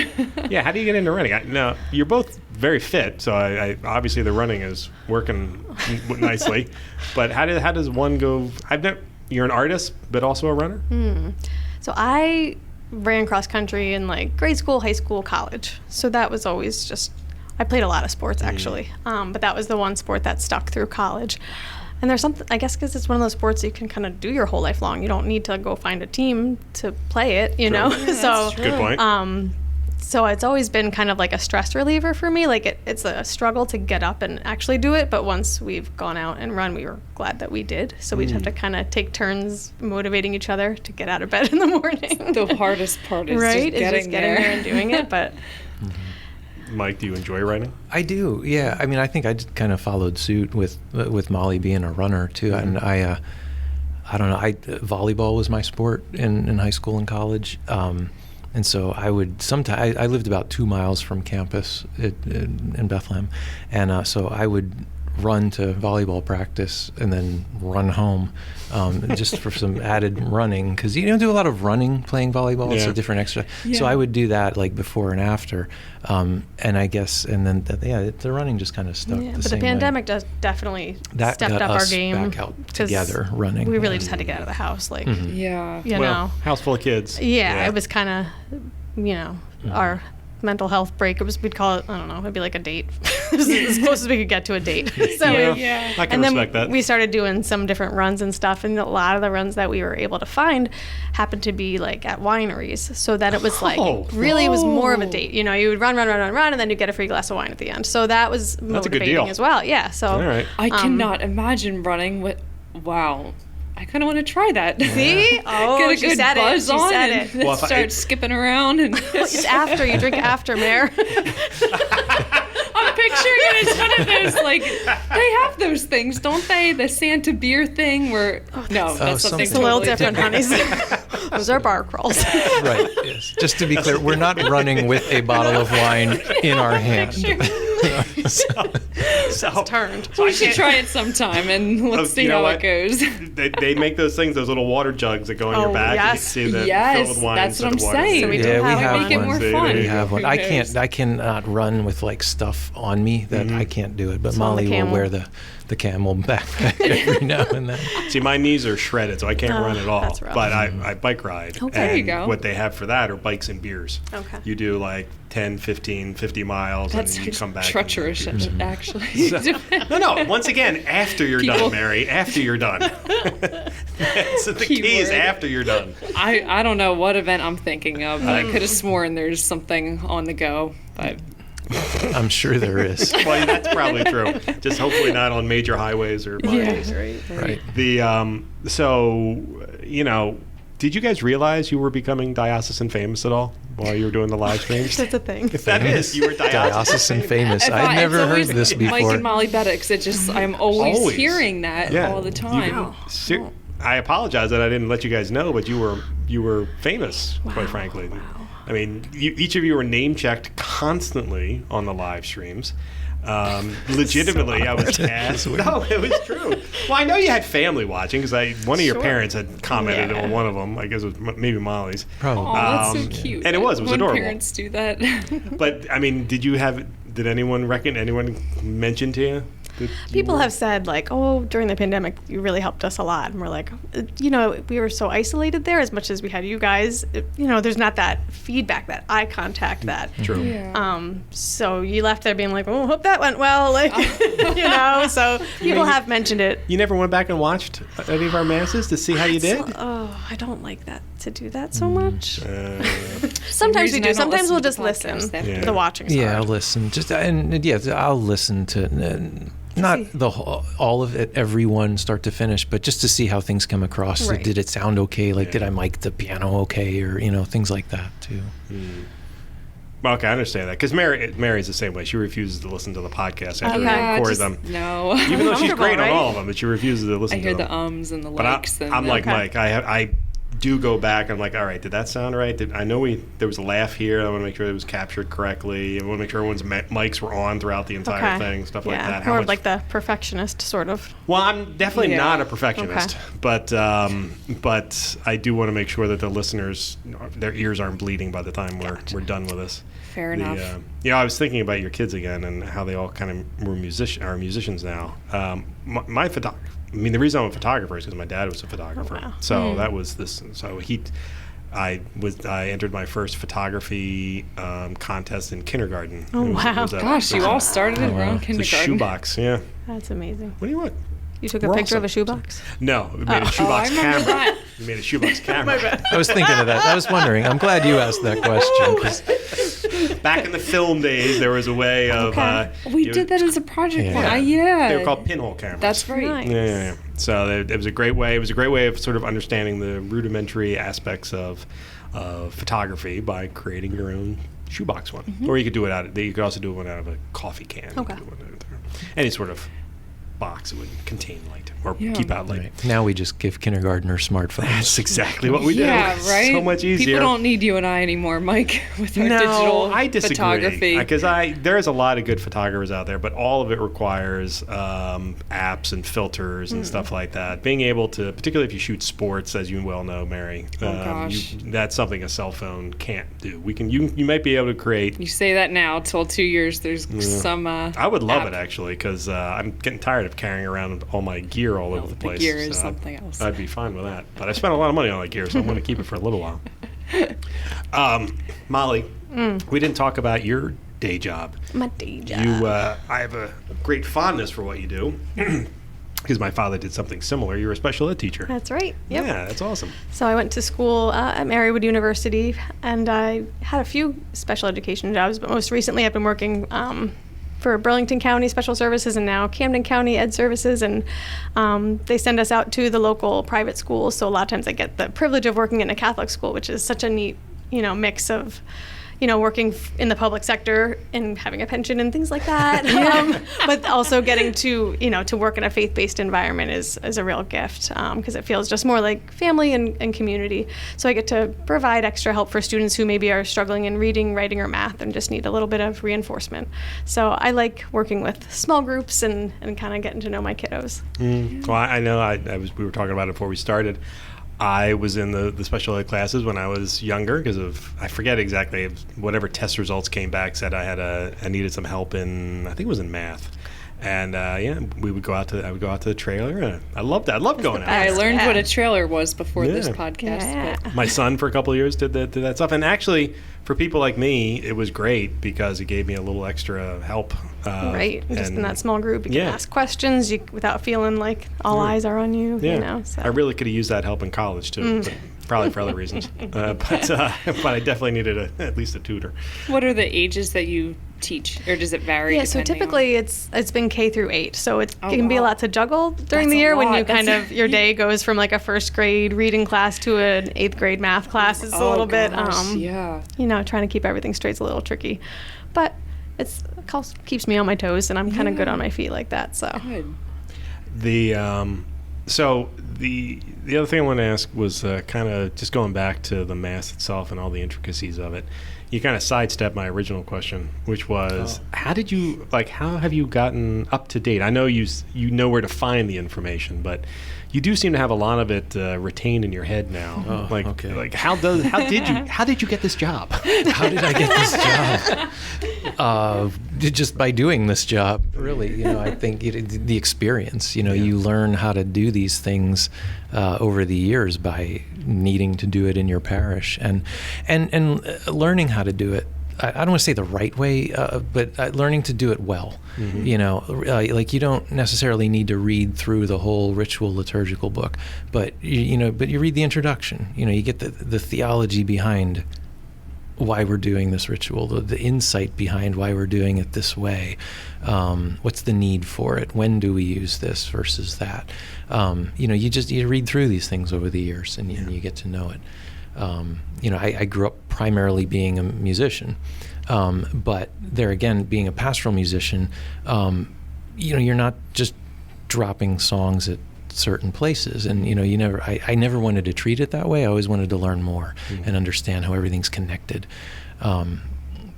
Yeah, how do you get into running? No, you're both very fit, so I obviously the running is working nicely. But how does one go? You're an artist, but also a runner. So I ran cross country in like grade school, high school, college. So that was always just, I played a lot of sports actually, but that was the one sport that stuck through college. And there's something, I guess, because it's one of those sports you can kind of do your whole life long. You don't need to go find a team to play it, you know? So Good point. So it's always been kind of like a stress reliever for me. Like it's a struggle to get up and actually do it. But once we've gone out and run, we were glad that we did. So we just have to kind of take turns motivating each other to get out of bed in the morning. The hardest part is right? just getting it's just getting there and doing it. But Mike, do you enjoy running? I do, yeah. I mean, I think I just kind of followed suit with Molly being a runner too, and I don't know. Volleyball was my sport in high school and college, and so I would sometimes. I lived about 2 miles from campus in Bethlehem, and so I would run to volleyball practice and then run home, just for some added running, because you don't do a lot of running playing volleyball. It's a different exercise. Yeah. So I would do that like before and after, and I guess, and then the running just kind of stuck. Yeah, the but same the way. pandemic definitely That stepped got up our us game. back out 'cause together running. We really just had to get out of the house, like Yeah. you Well, know. house full of kids. Yeah, it was kind of, our mental health break. We'd call it, I don't know, it'd be like a date. As close as we could get to a date. So Yeah. I can and then respect that. we started doing some different runs and stuff, and a lot of the runs that we were able to find happened to be like at wineries, so that it was like really it was more of a date. You would run, and then you get a free glass of wine at the end. So that was a good motivating deal. as well. Yeah. So All right. I cannot imagine running with. Wow. I kind of want to try that. see, oh, Get a she good said buzz it. She on said and it. then Well, if I- start skipping around and It's after you drink after, Mare. I'm picturing it as one of those, like, they have those things, don't they? The Santa beer thing where, no, that's something It's a little totally different, honeys. Those are bar crawls. Right. Yes. Just to be clear, we're not running with a bottle of wine in our hand. So Turned. We should try it sometime and let's see you know how what? it goes. they make those things, those little water jugs that go on your Oh, back. yes. You can see the Yes, filled with wine that's what instead I'm of water. saying. So we do Yeah, we have have one. Make it more See, fun. there We you have go. one. I cannot run with like stuff on me that I can't do it. But So on the Molly will camel. wear the camel backpack every now and then. See, my knees are shredded, so I can't run at all. that's rough. But I bike ride. Okay. And There you go. what they have for that are bikes and beers. Okay. You do like 10, 15, 50 miles, That's and you come back. treacherous, and- actually. No. Once again, after you're People- done, Mary. After you're done. That's the key is Keyword. after you're done. I don't know what event I'm thinking of. I could have sworn there's something on the go, but I'm sure there is. Well, that's probably true. Just hopefully not on major highways or byways. Right. The did you guys realize you were becoming diocesan famous at all while you were doing the live streams? That's a thing. If that is, you were Diocesan famous. If I'd never it's heard always this Mike before. and Molly Bedics. I'm always Always. hearing that all the time. I apologize that I didn't let you guys know, but you were famous, quite frankly. I mean, each of you were name checked constantly on the live streams. Legitimately, I was asked. No, it was true. Well, I know you had family watching because one of your parents had commented on one of them. I guess it was maybe Molly's. Probably. Oh, that's so cute. and it was when adorable. parents do that. But I mean, did anyone mention to you? People have said, like, oh, during the pandemic, you really helped us a lot. And we're like, we were so isolated there as much as we had you guys. There's not that feedback, that eye contact, that. True. Yeah. So you left there being like, oh, hope that went well. Like, so people have mentioned it. You never went back and watched any of our masses to see how you did? Oh, I don't like that to do that so much. reason Sometimes we I do. don't Sometimes listen we'll to just the listen. podcast after. Yeah. The watching. Yeah, I'll listen. I'll listen to not all of it, everyone start to finish, but just to see how things come across. Right. Like, did it sound okay? Like, did I mic the piano okay? Or things like that too. Well, okay, I understand that because Mary's the same way. She refuses to listen to the podcast after Okay. we record just- them. No. Even though she's Comfortable, great right? on all of them, but she refuses to listen I to hear them. the ums and the But likes. I'm like Mike. I do go back. I'm like, all right, did that sound right? I know there was a laugh here. I want to make sure it was captured correctly. I want to make sure everyone's mics were on throughout the entire thing, stuff like that. More of like the perfectionist sort of. Well, I'm definitely Yeah. not a perfectionist, but I do want to make sure that the listeners, their ears aren't bleeding by the time we're done with this. Fair enough. I was thinking about your kids again and how they all kind of are musicians now. My photographer. I mean, the reason I'm a photographer is because my dad was a photographer. Oh, wow. So that was this. So I entered my first photography contest in kindergarten. Oh, It wow. Gosh, you all started around It's a kindergarten. shoebox. Yeah. That's amazing. What do you want? You took a We're picture of awesome. a shoebox? No, we made a I shoebox remember camera. that. We made a shoebox camera. I was thinking of that. I was wondering. I'm glad you asked that question. 'Cause Back in the film days, there was a way of. We did that as a project. Yeah. Yeah. They were called pinhole cameras. That's right. Nice. Yeah. So it was a great way. It was a great way of sort of understanding the rudimentary aspects of photography by creating your own shoebox one, or you could do it out. You could also do one out of a coffee can. Okay. Any sort of box that would contain light or keep out light. Right. Now we just give kindergartners smartphones. That's exactly what we do. Yeah, right. So much easier. People don't need you and I anymore, Mike, with our digital I disagree, photography. because there's a lot of good photographers out there, but all of it requires apps and filters and stuff like that. Being able to, particularly if you shoot sports, as you well know, Mary, gosh. that's something a cell phone can't do. You might be able to create. You say that now, till 2 years, there's some. I would love app. it actually, because I'm getting tired of carrying around all my gear all over the place. The gear is something else. I'd be fine with that, but I spent a lot of money on that gear, so I'm going to keep it for a little while. Molly, we didn't talk about your day job. My day job. I have a great fondness for what you do, because my father did something similar. You're a special ed teacher. That's right. Yep. Yeah, that's awesome. So I went to school at Marywood University, and I had a few special education jobs, but most recently I've been working for Burlington County Special Services and now Camden County Ed Services, and they send us out to the local private schools. So a lot of times I get the privilege of working in a Catholic school, which is such a neat, mix of, working in the public sector and having a pension and things like that. But also getting to, to work in a faith-based environment is a real gift, because it feels just more like family and community. So I get to provide extra help for students who maybe are struggling in reading, writing, or math and just need a little bit of reinforcement. So I like working with small groups and kind of getting to know my kiddos. Well, I know we were talking about it before we started. I was in the special ed classes when I was younger because of, I forget exactly, whatever test results came back said I needed some help in, I think it was in math. And I would go out to the trailer. And I loved that. I loved going out. I there. learned what a trailer was before this podcast. Yeah. But My son for a couple of years did that stuff. And actually, for people like me, it was great because it gave me a little extra help. Right. Just in that small group, you can Yeah. ask questions without feeling like all eyes are on you. Yeah. So. I really could have used that help in college too, but probably for other reasons. But I definitely needed at least a tutor. what are the ages that you teach, or does it vary? Yeah, so depending typically it's been K through 8, so it can be a wow. lot to juggle during That's the a year when lot. you kind That's- of your day goes from like a first grade reading class to an 8th grade math class. It's a little bit, yeah. trying to keep everything straight is a little tricky, but it keeps me on my toes, and I'm kind of good on my feet like that. So Good. The other thing I wanted to ask was kind of just going back to the Mass itself and all the intricacies of it. You kind of sidestepped my original question, which was, how have you gotten up to date? I know you know where to find the information, but you do seem to have a lot of it retained in your head now. Oh, okay. Like how did you get this job? How did I get this job? Just by doing this job, really. I think the experience. You learn how to do these things over the years by needing to do it in your parish and learning how to do it. I don't want to say the right way, but learning to do it well. Mm-hmm. Like you don't necessarily need to read through the whole ritual liturgical book, but you read the introduction. You get the theology behind why we're doing this ritual, the insight behind why we're doing it this way. What's the need for it? When do we use this versus that? You read through these things over the years, and you get to know it. I grew up primarily being a musician, but there again, being a pastoral musician, you're not just dropping songs at certain places, and I never wanted to treat it that way. I always wanted to learn more and understand how everything's connected,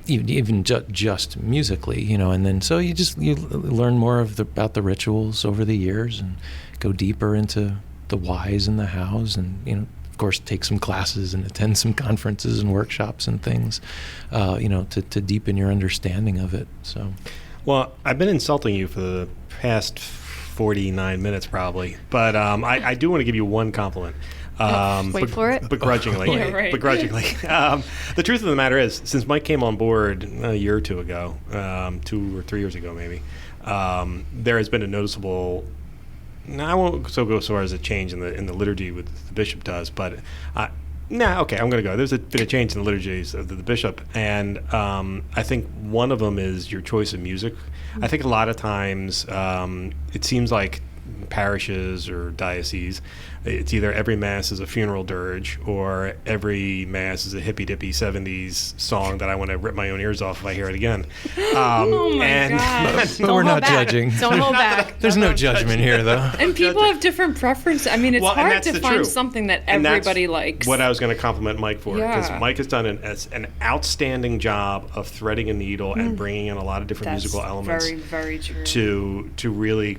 even just musically, and then so you learn more about the rituals over the years and go deeper into the whys and the hows, and of course, take some classes and attend some conferences and workshops and things, to deepen your understanding of it. So, well, I've been insulting you for the past 49 minutes probably, but I do want to give you one compliment. wait for it. Begrudgingly. Yeah, right. Begrudgingly. The truth of the matter is, since Mike came on board a year or two ago, 2 or 3 years ago maybe, there has been a noticeable. Now, I won't go so far as a change in the liturgy with the bishop does, but I'm going to go. There's been a change in the liturgies of the bishop, and I think one of them is your choice of music. I think a lot of times it seems like parishes or dioceses, it's either every Mass is a funeral dirge or every Mass is a hippy-dippy 70s song that I want to rip my own ears off if I hear it again. Oh my gosh. But we're not judging. Don't hold back. There's no judgment here, though. And people have different preferences. I mean, it's Well, and hard that's to the find truth. something that And that's everybody likes. what I was going to compliment Mike for, because Yeah. Mike has done an outstanding job of threading a needle and bringing in a lot of different That's musical elements very, very true. to really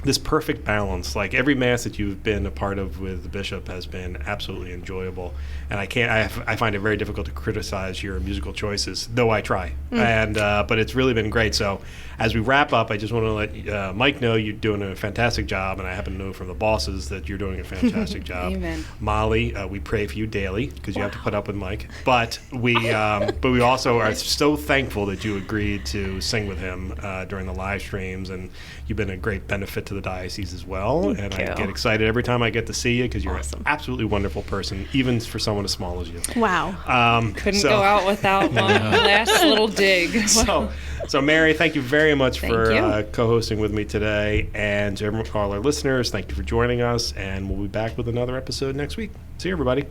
this perfect balance. Like every Mass that you've been a part of with the Bishop has been absolutely enjoyable, and I find it very difficult to criticize your musical choices, though I try. And but it's really been great. So as we wrap up, I just want to let Mike know you're doing a fantastic job, and I happen to know from the bosses that you're doing a fantastic job. Amen. Molly, we pray for you daily because you have to put up with Mike. But we also are so thankful that you agreed to sing with him during the live streams, and you've been a great benefit to the diocese as well. And I you. get excited every time I get to see you because you're Awesome. an absolutely wonderful person, even for someone as small as you. Wow. Couldn't so- go out without one last little dig. So Mary, thank you very much Thank for you. co-hosting with me today. And to everyone, all our listeners, thank you for joining us. And we'll be back with another episode next week. See you, everybody.